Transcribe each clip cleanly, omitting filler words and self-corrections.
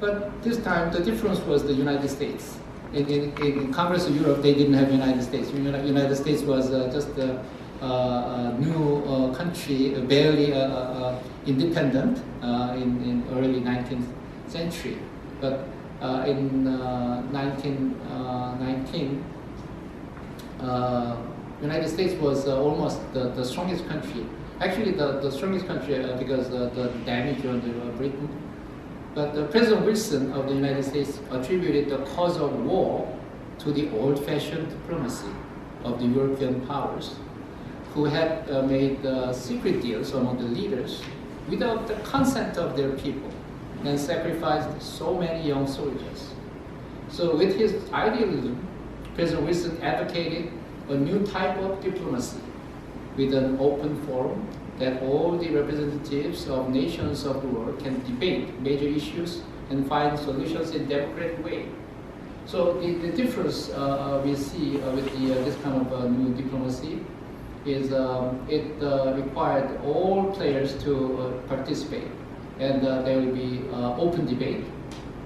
But this time, the difference was the United States. In Congress of Europe, they didn't have United States. United States was just a new country, barely independent in early 19th century. But in 1919, United States was almost the strongest country. Actually, the strongest country because the damage on Britain. But President Wilson of the United States attributed the cause of war to the old-fashioned diplomacy of the European powers, who had made secret deals among the leaders without the consent of their people and sacrificed so many young soldiers. So with his idealism, President Wilson advocated a new type of diplomacy with an open forum that all the representatives of nations of the world can debate major issues and find solutions in a democratic way. So the difference we see with this kind of new diplomacy is it required all players to participate, and there will be open debate.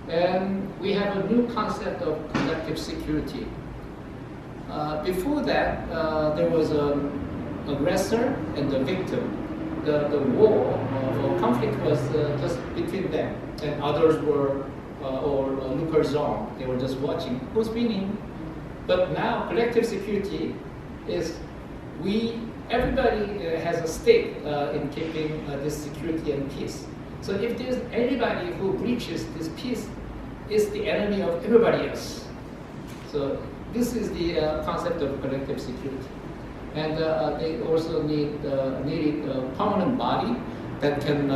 And we have a new concept of collective security. Before that, there was an aggressor and the victim. The war or conflict was just between them, and others were or lookers on. They were just watching who's winning. But now collective security is everybody has a stake in keeping this security and peace. So if there's anybody who breaches this peace, is the enemy of everybody else. So this is the concept of collective security. And they also needed a permanent body that can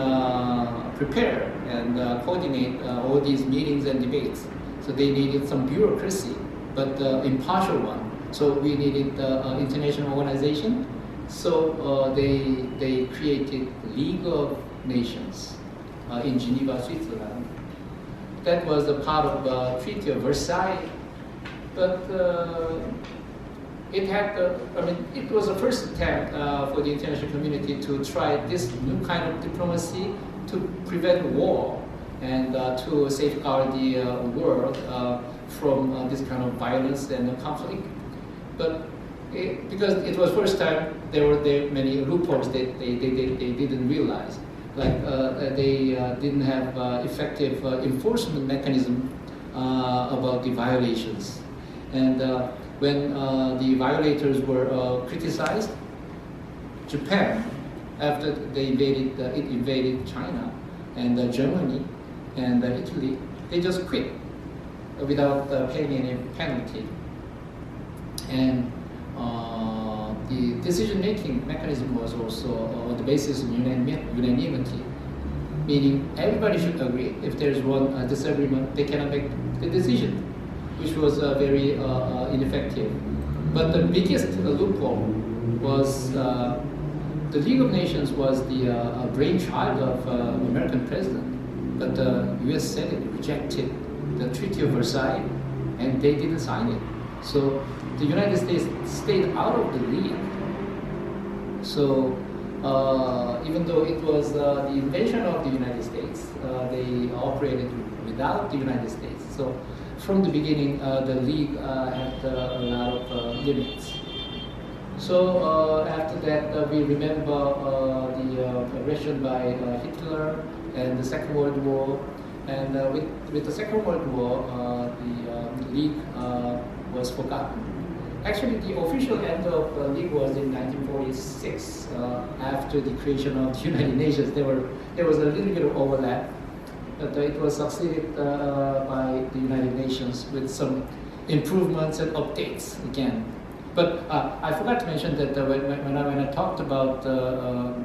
prepare and coordinate all these meetings and debates. So they needed some bureaucracy, but impartial one. So we needed international organization. So they created League of Nations in Geneva, Switzerland. That was a part of the Treaty of Versailles, but it was the first attempt for the international community to try this new kind of diplomacy to prevent war and to safeguard the world from this kind of violence and conflict. But because it was first time, there were many loopholes that they didn't realize. Like they didn't have effective enforcement mechanism about the violations. And when the violators were criticized, Japan, after they invaded China and Germany and Italy, they just quit without paying any penalty. And the decision-making mechanism was also on the basis of unanimity, meaning everybody should agree. If there's one disagreement, they cannot make the decision, which was very ineffective. But the biggest loophole was the League of Nations was the brainchild of American president, but the U.S. Senate rejected the Treaty of Versailles, and they didn't sign it. So the United States stayed out of the league. So even though it was the invention of the United States, they operated without the United States. So from the beginning, the league had a lot of limits. So after that, we remember the aggression by Hitler and the Second World War. And with the Second World War, the league was forgotten. Actually, the official end of the league was in 1946, after the creation of the United Nations. There was a little bit of overlap, but it was succeeded by the United Nations with some improvements and updates again. But I forgot to mention that when I talked about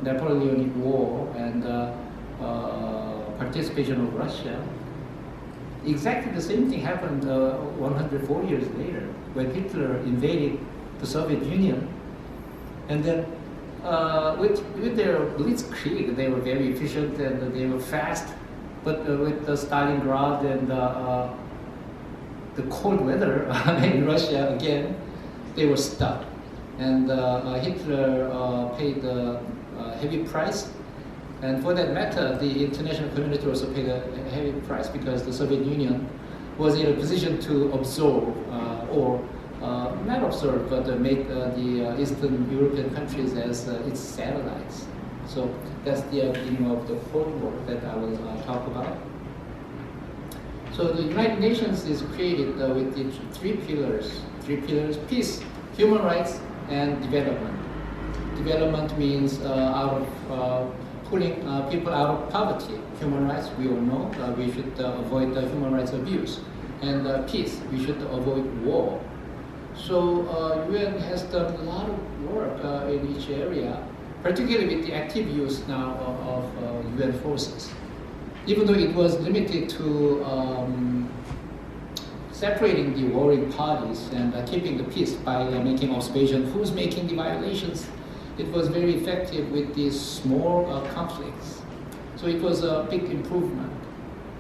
Napoleonic War and participation of Russia, exactly the same thing happened 104 years later when Hitler invaded the Soviet Union. And then with their blitzkrieg, they were very efficient and they were fast. But with the Stalingrad and the cold weather in Russia again, they were stuck. And Hitler paid a heavy price. And for that matter, the international community also paid a heavy price because the Soviet Union was in a position to absorb or not observe, but make the Eastern European countries as its satellites. So that's the beginning of the Cold War that I will talk about. So the United Nations is created with the three pillars, peace, human rights, and development. Development means out of pulling people out of poverty. Human rights, we all know, we should avoid human rights abuse. And peace, we should avoid war. So UN has done a lot of work in each area, particularly with the active use now of UN forces. Even though it was limited to separating the warring parties and keeping the peace by making observation who's making the violations, it was very effective with these small conflicts. So it was a big improvement.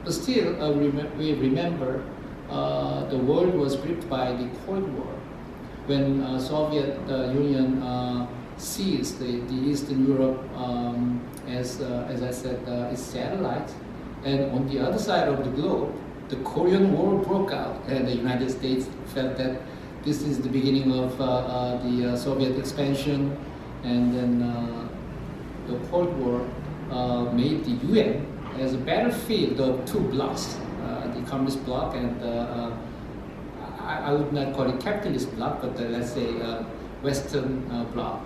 But still, we remember the world was gripped by the Cold War when Soviet Union seized the Eastern Europe as I said, its satellite. And on the other side of the globe, the Korean War broke out, and the United States felt that this is the beginning of the Soviet expansion, and then the Cold War made the UN as a battlefield of two blocks, the Communist bloc and I would not call it capitalist bloc, but let's say Western bloc.